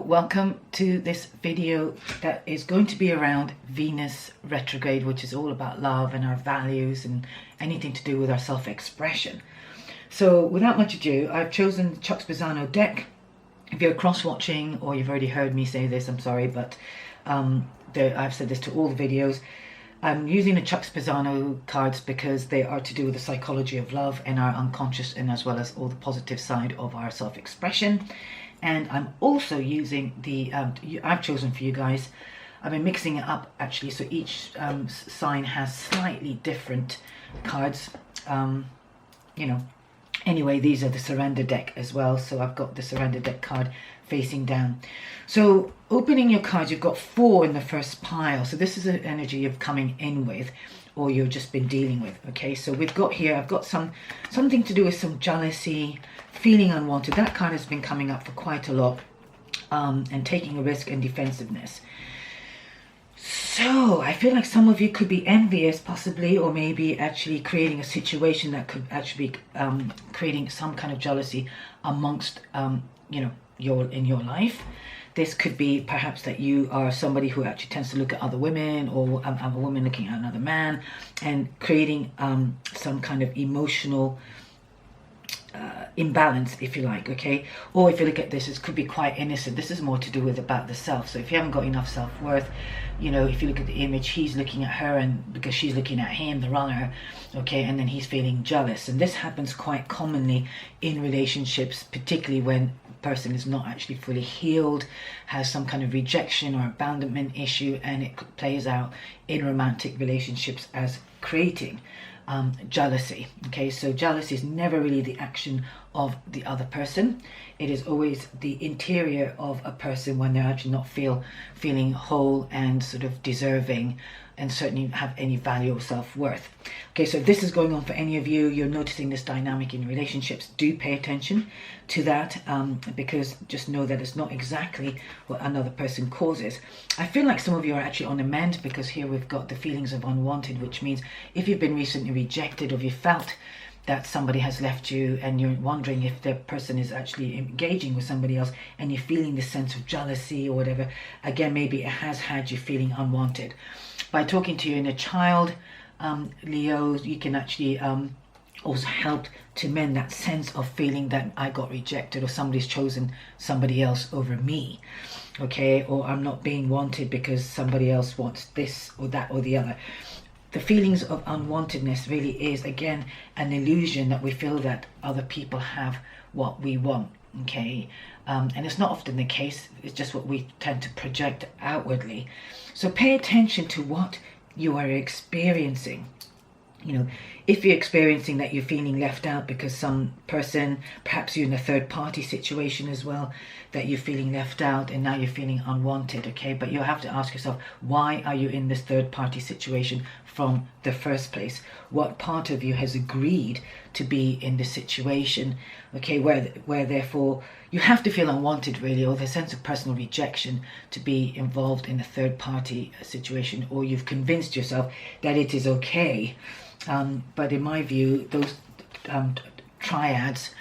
welcome to this video that is going to be around Venus retrograde, which is all about love and our values and anything to do with our self-expression. So without much ado, I've chosen the Chuck Spezzano deck. If you're cross-watching or you've already heard me say this, I'm sorry, but I've said this to all the videos. I'm using the Chuck Spezzano cards because they are to do with the psychology of love and our unconscious, and as well as all the positive side of our self-expression. And I'm also using the, I've chosen for you guys, I've been mixing it up actually, so each sign has slightly different cards. Anyway, these are the surrender deck as well, so I've got the surrender deck card facing down. So opening your cards, you've got 4 in the first pile, so this is an energy you're coming in with, or you've just been dealing with. Okay, so we've got here, I've got something to do with some jealousy, feeling unwanted. That card has been coming up for quite a lot, and taking a risk and defensiveness. So I feel like some of you could be envious possibly, or maybe actually creating a situation that could actually be creating some kind of jealousy amongst in your life. This could be perhaps that you are somebody who actually tends to look at other women, or a woman looking at another man, and creating some kind of emotional imbalance, if you like. Okay, or if you look at this, it could be quite innocent. This is more to do with about the self. So if you haven't got enough self-worth, if you look at the image, he's looking at her, and because she's looking at him, the runner, okay, and then he's feeling jealous. And this happens quite commonly in relationships, particularly when a person is not actually fully healed, has some kind of rejection or abandonment issue, and it plays out in romantic relationships as creating jealousy. Okay, so jealousy is never really the action of the other person. It is always the interior of a person when they're actually not feeling whole and sort of deserving, and certainly have any value or self-worth. Okay, so if this is going on for any of you, you're noticing this dynamic in relationships, do pay attention to that, because just know that it's not exactly what another person causes. I feel like some of you are actually on the mend, because here we've got the feelings of unwanted, which means if you've been recently rejected, or if you felt that somebody has left you and you're wondering if the person is actually engaging with somebody else, and you're feeling this sense of jealousy or whatever, again, maybe it has had you feeling unwanted. By talking to your inner child, Leo, you can actually also help to mend that sense of feeling that I got rejected, or somebody's chosen somebody else over me, okay, or I'm not being wanted because somebody else wants this or that or the other. The feelings of unwantedness really is, again, an illusion that we feel that other people have what we want, okay? And it's not often the case, it's just what we tend to project outwardly. So pay attention to what you are experiencing. If you're experiencing that you're feeling left out because some person, perhaps you're in a third party situation as well, that you're feeling left out and now you're feeling unwanted, okay? But you'll have to ask yourself, why are you in this third party situation from the first place? What part of you has agreed to be in this situation, okay, where therefore you have to feel unwanted, really, or the sense of personal rejection to be involved in a third party situation, or you've convinced yourself that it is okay. But in my view, those triads,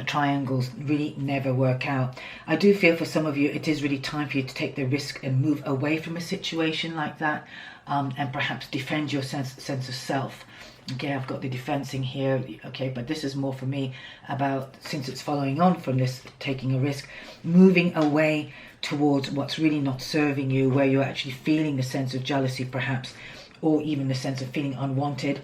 triangles really never work out. I do feel for some of you, it is really time for you to take the risk and move away from a situation like that, and perhaps defend your sense of self. Okay, I've got the defensing here, okay, but this is more for me about, since it's following on from this taking a risk, moving away towards what's really not serving you, where you're actually feeling the sense of jealousy perhaps, or even the sense of feeling unwanted,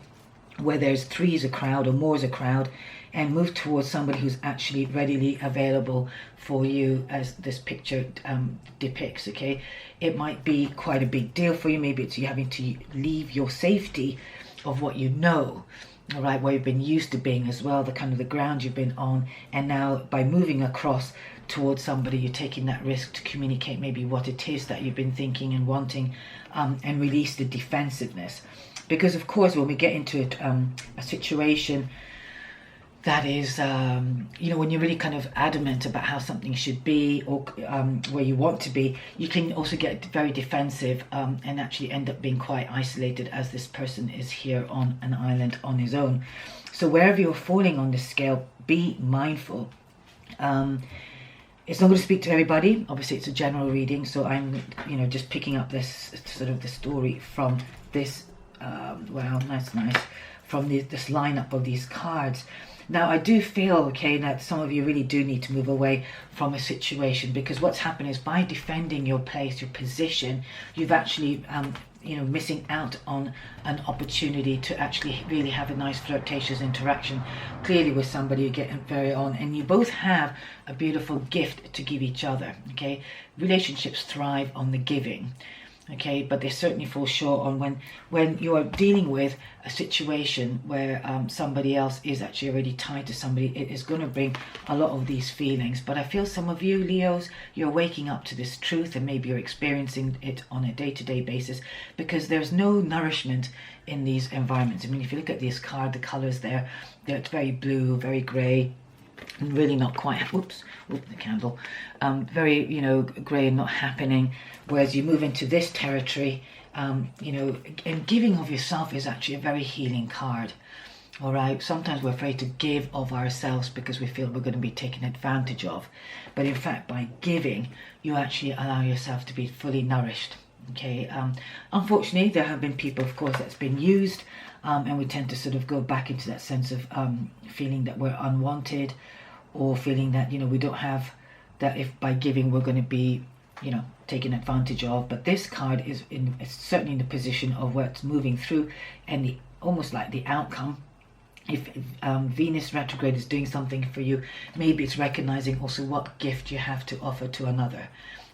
where there's 3 is a crowd or more is a crowd, and move towards somebody who's actually readily available for you, as this picture depicts, okay? It might be quite a big deal for you. Maybe it's you having to leave your safety of what you know, all right, where you've been used to being as well, the kind of the ground you've been on, and now by moving across towards somebody, you're taking that risk to communicate maybe what it is that you've been thinking and wanting, and release the defensiveness. Because of course, when we get into a situation that is, when you're really kind of adamant about how something should be, or where you want to be, you can also get very defensive, and actually end up being quite isolated, as this person is here on an island on his own. So wherever you're falling on the scale, be mindful. It's not going to speak to everybody. Obviously, it's a general reading, so I'm, just picking up this sort of the story from this. Wow, nice, from this lineup of these cards. Now, I do feel, okay, that some of you really do need to move away from a situation, because what's happened is by defending your place, your position, you've actually, missing out on an opportunity to actually really have a nice flirtatious interaction, clearly with somebody you get very on, and you both have a beautiful gift to give each other, okay? Relationships thrive on the giving. Okay, but they certainly fall short on when you are dealing with a situation where somebody else is actually already tied to somebody. It is going to bring a lot of these feelings. But I feel some of you, Leos, you're waking up to this truth, and maybe you're experiencing it on a day-to-day basis, because there's no nourishment in these environments. I mean, if you look at this card, the colors there, they're very blue, very grey, and really not quite, the candle, very, grey and not happening. Whereas you move into this territory, and giving of yourself is actually a very healing card. All right, sometimes we're afraid to give of ourselves because we feel we're going to be taken advantage of. But in fact, by giving, you actually allow yourself to be fully nourished. Okay, unfortunately, there have been people, of course, that's been used, and we tend to sort of go back into that sense of feeling that we're unwanted, or feeling that, we don't have that, if by giving we're going to be, taken advantage of. But this card is certainly in the position of where it's moving through, and almost like the outcome. If Venus retrograde is doing something for you, maybe it's recognizing also what gift you have to offer to another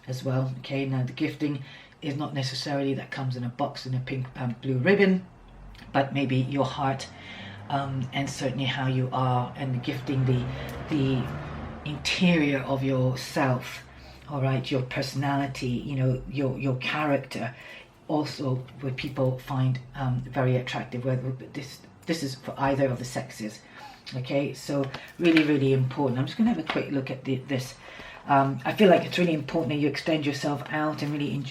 as well. Okay, now the gifting is not necessarily that comes in a box in a pink blue ribbon, but maybe your heart, and certainly how you are, and gifting the interior of yourself. All right, your personality, your character, also what people find very attractive. Whether this is for either of the sexes. Okay, so really, really important. I'm just going to have a quick look at this. I feel like it's really important that you extend yourself out and really,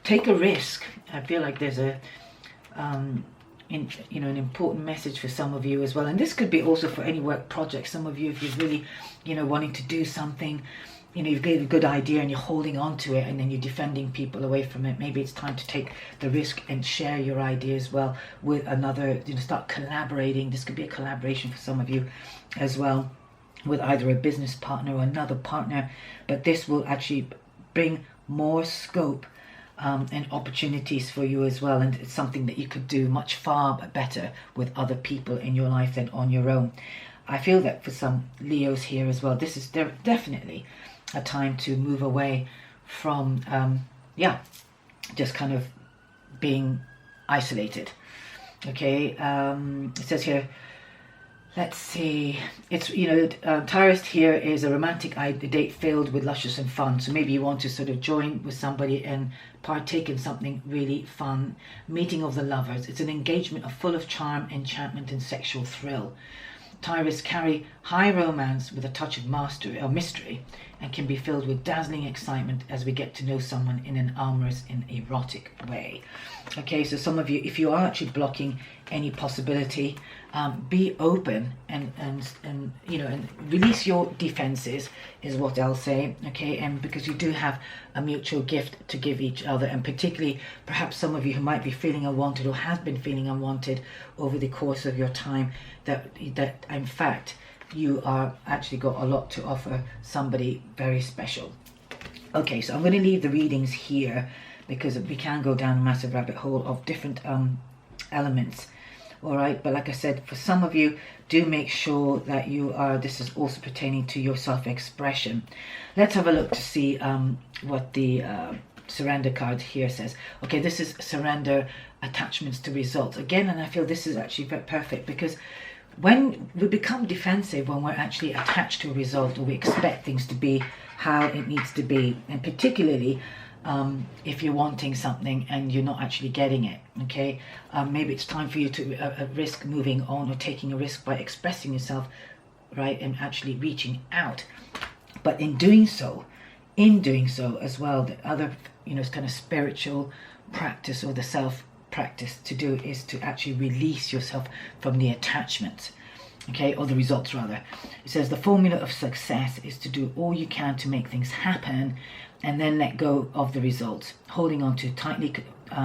take a risk. I feel like there's an important message for some of you as well. And this could be also for any work project. Some of you, if you're really, wanting to do something, you've got a good idea and you're holding on to it, and then you're defending people away from it. Maybe it's time to take the risk and share your idea as well with another, start collaborating. This could be a collaboration for some of you as well, with either a business partner or another partner. But this will actually bring more scope and opportunities for you as well, and it's something that you could do much far better with other people in your life than on your own. I feel that for some Leos here as well, this is definitely a time to move away from just kind of being isolated. Okay, it says here, let's see, it's, Taurus here is a romantic date filled with luscious and fun. So maybe you want to sort of join with somebody and partake in something really fun. Meeting of the lovers. It's an engagement full of charm, enchantment, and sexual thrill. Taurus carry high romance with a touch of mastery or mystery, and can be filled with dazzling excitement as we get to know someone in an amorous and erotic way. Okay, so some of you, if you are actually blocking any possibility, be open and release your defenses is what I'll say. Okay, and because you do have a mutual gift to give each other, and particularly perhaps some of you who might be feeling unwanted or have been feeling unwanted over the course of your time, that in fact you are actually got a lot to offer somebody very special. Okay, so I'm going to leave the readings here because we can go down a massive rabbit hole of different elements. All right, but like I said, for some of you, do make sure that you are, this is also pertaining to your self-expression. Let's have a look to see what the surrender card here says. Okay, this is surrender attachments to results. Again, and I feel this is actually very perfect, because when we become defensive, when we're actually attached to a result, or we expect things to be how it needs to be, and particularly if you're wanting something and you're not actually getting it, okay, maybe it's time for you to risk moving on, or taking a risk by expressing yourself, right, and actually reaching out. But in doing so as well, the other, kind of spiritual practice, or the self practice to do, is to actually release yourself from the attachment. okay, or the results rather. It says the formula of success is to do all you can to make things happen and then let go of the results. Holding on too tightly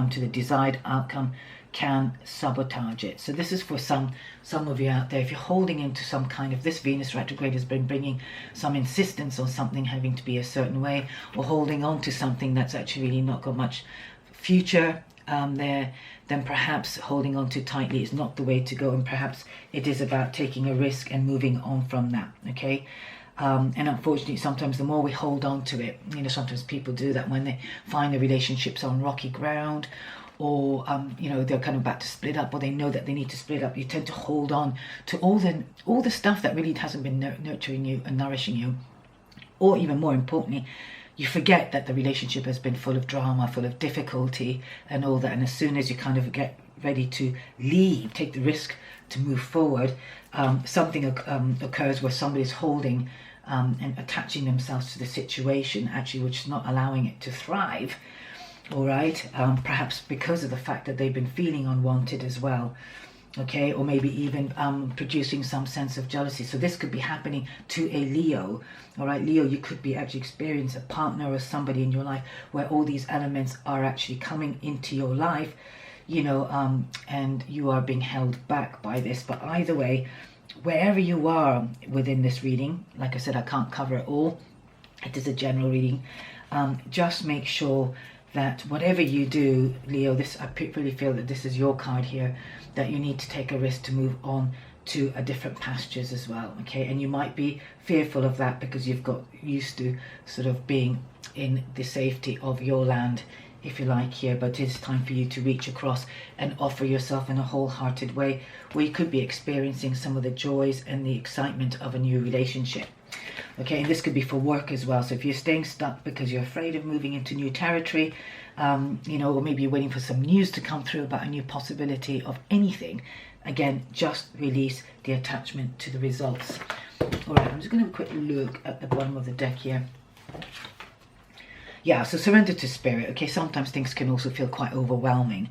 to the desired outcome can sabotage it. So this is for some of you out there. If you're holding into some kind of, this Venus retrograde has been bringing some insistence on something having to be a certain way, or holding on to something that's actually really not got much future there, then perhaps holding on too tightly is not the way to go, and perhaps it is about taking a risk and moving on from that, okay? And unfortunately, sometimes the more we hold on to it, you know, sometimes people do that when they find the relationships on rocky ground, or you know, they're kind of about to split up, or they know that they need to split up. You tend to hold on to all the stuff that really hasn't been nurturing you and nourishing you, or even more importantly, you forget that the relationship has been full of drama, full of difficulty and all that. And as soon as you kind of get ready to leave, take the risk to move forward, something occurs where somebody's holding and attaching themselves to the situation, actually, which is not allowing it to thrive. All right, perhaps because of the fact that they've been feeling unwanted as well, okay, or maybe even producing some sense of jealousy. So this could be happening to a Leo. All right, Leo, you could be actually experiencing a partner or somebody in your life where all these elements are actually coming into your life, you know, and you are being held back by this. But either way, wherever you are within this reading, like I said, I can't cover it all. It is a general reading. Just make sure that whatever you do, Leo, this, I really feel that this is your card here, that you need to take a risk to move on to a different pastures as well, okay? And you might be fearful of that because you've got used to sort of being in the safety of your land, if you like, here. But it's time for you to reach across and offer yourself in a wholehearted way, where you could be experiencing some of the joys and the excitement of a new relationship. Okay, and this could be for work as well. So if you're staying stuck because you're afraid of moving into new territory, you know, or maybe you're waiting for some news to come through about a new possibility of anything, again, just release the attachment to the results. All right, I'm just going to have a quick look at the bottom of the deck here. Yeah, so surrender to spirit. Okay, sometimes things can also feel quite overwhelming.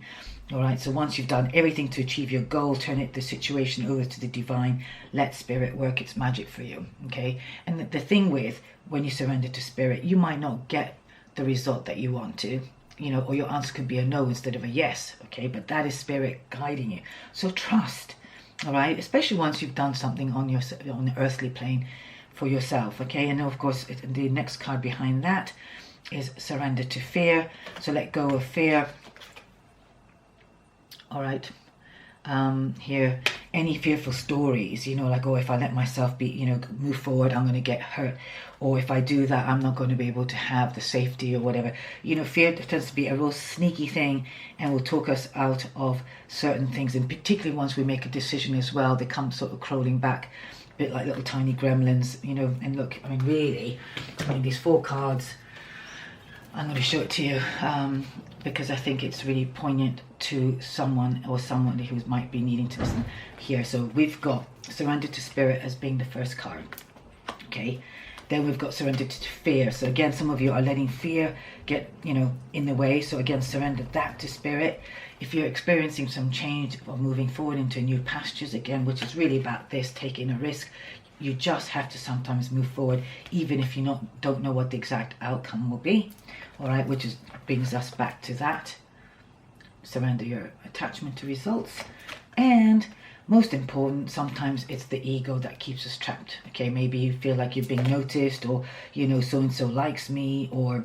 All right, so once you've done everything to achieve your goal, turn the situation over to the divine, let spirit work its magic for you, okay? And the thing with, when you surrender to spirit, you might not get the result that you want to, you know, or your answer could be a no instead of a yes, okay? But that is spirit guiding you. So trust, all right? Especially once you've done something on the earthly plane for yourself, okay? And of course, the next card behind that is surrender to fear. So let go of fear. All right, here, any fearful stories, you know, like, oh, if I let myself be, you know, move forward, I'm going to get hurt, or if I do that, I'm not going to be able to have the safety or whatever. You know, fear tends to be a real sneaky thing and will talk us out of certain things, and particularly once we make a decision as well, they come sort of crawling back, a bit like little tiny gremlins, you know. And look, I mean, really, I mean, these 4 cards, I'm going to show it to you because I think it's really poignant to someone or somebody who might be needing to listen here. So we've got surrender to spirit as being the first card, okay? Then we've got surrender to fear. So again, some of you are letting fear get, you know, in the way. So again, surrender that to spirit. If you're experiencing some change or moving forward into new pastures, again, which is really about this, taking a risk, you just have to sometimes move forward, even if you don't know what the exact outcome will be. All right, which brings us back to that. Surrender your attachment to results. And most important, sometimes it's the ego that keeps us trapped. Okay, maybe you feel like you're being noticed, or, you know, so-and-so likes me, or,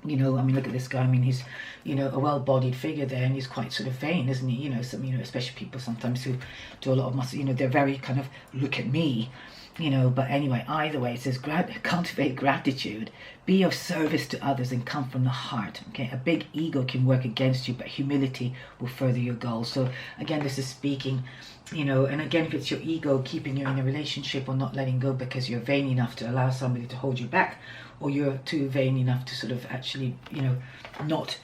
you know, I mean, look at this guy. I mean, he's, you know, a well-bodied figure there, and he's quite sort of vain, isn't he? You know, some, you know, especially people sometimes who do a lot of muscle, you know, they're very kind of, look at me, you know. But anyway, either way, it says cultivate gratitude, be of service to others, and come from the heart. Okay, a big ego can work against you, but humility will further your goals. So again, this is speaking, you know, and again, if it's your ego keeping you in a relationship or not letting go because you're vain enough to allow somebody to hold you back, or you're too vain enough to sort of actually, you know, not,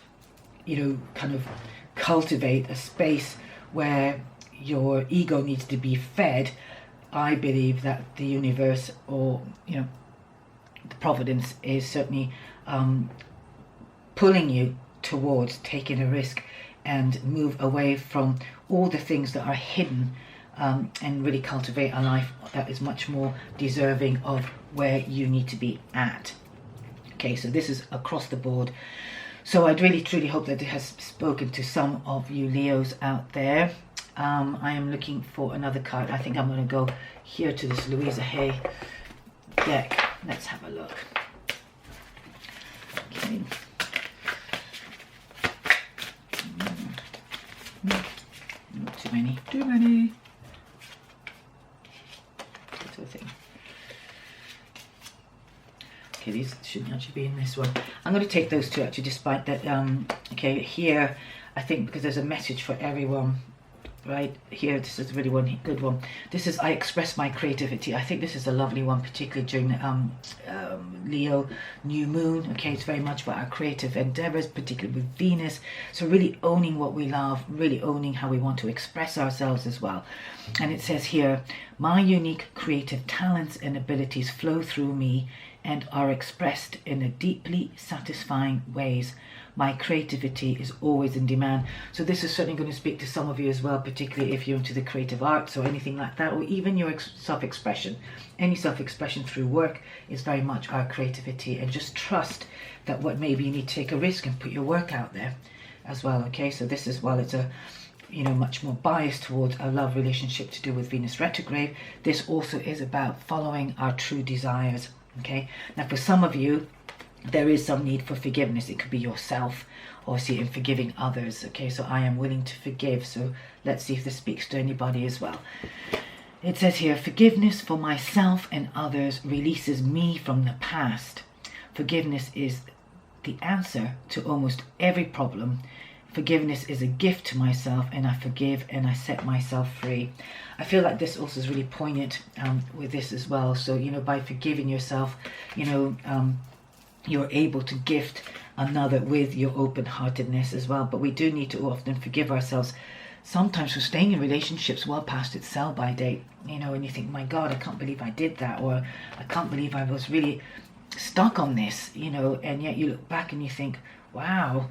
you know, kind of cultivate a space where your ego needs to be fed, I believe that the universe, or, you know, the providence is certainly pulling you towards taking a risk and move away from all the things that are hidden and really cultivate a life that is much more deserving of where you need to be at. Okay, so this is across the board. So I'd really truly hope that it has spoken to some of you Leos out there. I am looking for another card. I think I'm going to go here to this Louisa Hay deck. Let's have a look. Okay. Not too many. Too many. Sort of thing. Okay, these shouldn't actually be in this one. I'm going to take those two actually, despite that. Okay, here I think because there's a message for everyone. Right here, this is really one good one. This is I express my creativity. I think this is a lovely one, particularly during the Leo new moon. Okay, it's very much about our creative endeavors, particularly with Venus. So really owning what we love, really owning how we want to express ourselves as well. And it says here, my unique creative talents and abilities flow through me and are expressed in a deeply satisfying ways. My creativity is always in demand. So this is certainly going to speak to some of you as well, particularly if you're into the creative arts or anything like that, or even your self-expression. Any self-expression through work is very much our creativity, and just trust that what maybe you need to take a risk and put your work out there as well. Okay, so this is, while it's a much more biased towards a love relationship to do with Venus retrograde, this also is about following our true desires. Okay, now for some of you, there is some need for forgiveness. It could be yourself, or see in forgiving others. Okay, so I am willing to forgive. So let's see if this speaks to anybody as well. It says here, forgiveness for myself and others releases me from the past. Forgiveness is the answer to almost every problem. Forgiveness is a gift to myself, and I forgive and I set myself free. I feel like this also is really poignant with this as well. So, by forgiving yourself, you're able to gift another with your open-heartedness as well. But we do need to often forgive ourselves sometimes for staying in relationships well past its sell-by date, and you think, my God, I can't believe I did that, or I can't believe I was really stuck on this, and yet you look back and you think, wow,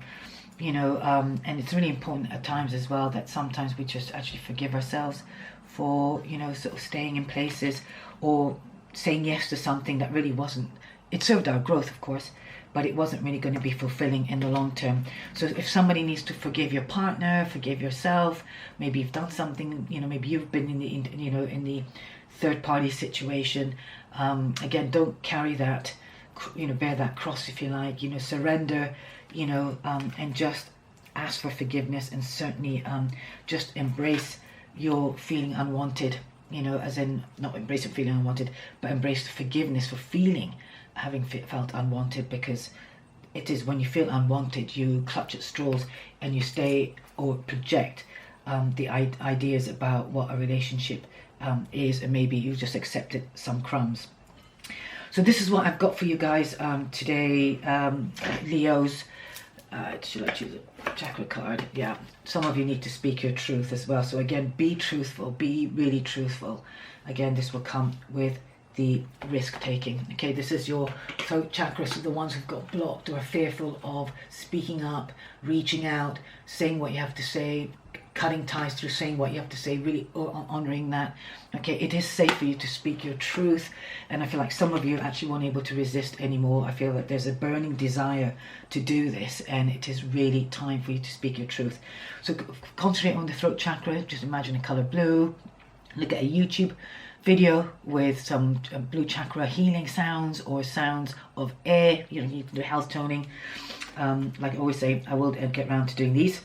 and it's really important at times as well that sometimes we just actually forgive ourselves for, sort of staying in places or saying yes to something that really wasn't. It served our growth, of course, but it wasn't really going to be fulfilling in the long term. So if somebody needs to forgive your partner, forgive yourself, maybe you've done something, maybe you've been in the third party situation. Again, don't carry that, bear that cross, if you like. Surrender, and just ask for forgiveness, and certainly just embrace your feeling unwanted. As in not embrace your feeling unwanted, but embrace the forgiveness for having felt unwanted, because it is when you feel unwanted, you clutch at straws and you stay or project the ideas about what a relationship is, and maybe you just accepted some crumbs. So this is what I've got for you guys today, Leos. Should I choose a chakra card? Yeah, some of you need to speak your truth as well. So again, be truthful, be really truthful. Again, this will come with the risk taking. Okay, this is your throat chakra, so the ones who've got blocked or are fearful of speaking up, reaching out, saying what you have to say, cutting ties through saying what you have to say, really honoring that. Okay, it is safe for you to speak your truth, and I feel like some of you actually weren't able to resist anymore. I feel that there's a burning desire to do this, and it is really time for you to speak your truth. So concentrate on the throat chakra. Just imagine a color blue. Look at a YouTube video with some blue chakra healing sounds, or sounds of air. You can do health toning. Like I always say, I will get around to doing these.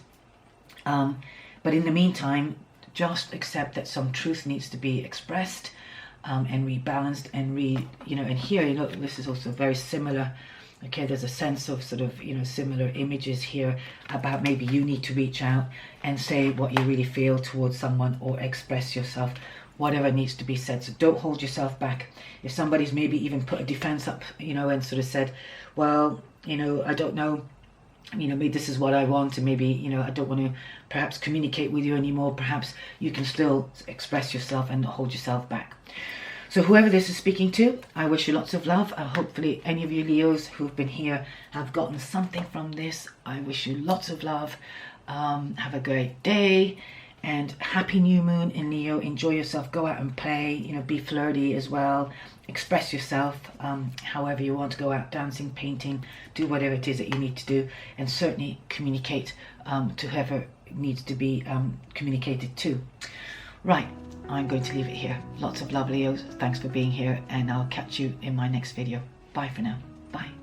But in the meantime, just accept that some truth needs to be expressed and rebalanced, and and here, this is also very similar. Okay, there's a sense of sort of, similar images here about maybe you need to reach out and say what you really feel towards someone, or express yourself, whatever needs to be said. So don't hold yourself back. If somebody's maybe even put a defense up, and sort of said, well, I don't know, maybe this is what I want, and maybe, I don't want to perhaps communicate with you anymore, perhaps you can still express yourself and not hold yourself back. So whoever this is speaking to, I wish you lots of love. Hopefully any of you Leos who've been here have gotten something from this. I wish you lots of love. Have a great day, And happy new moon in Leo. Enjoy yourself, go out and play, you know, be flirty as well, express yourself however you want to go out, dancing, painting, do whatever it is that you need to do, and certainly communicate to whoever needs to be communicated to. Right, I'm going to leave it here. Lots of love, Leos. Thanks for being here, and I'll catch you in my next video. Bye for now. Bye.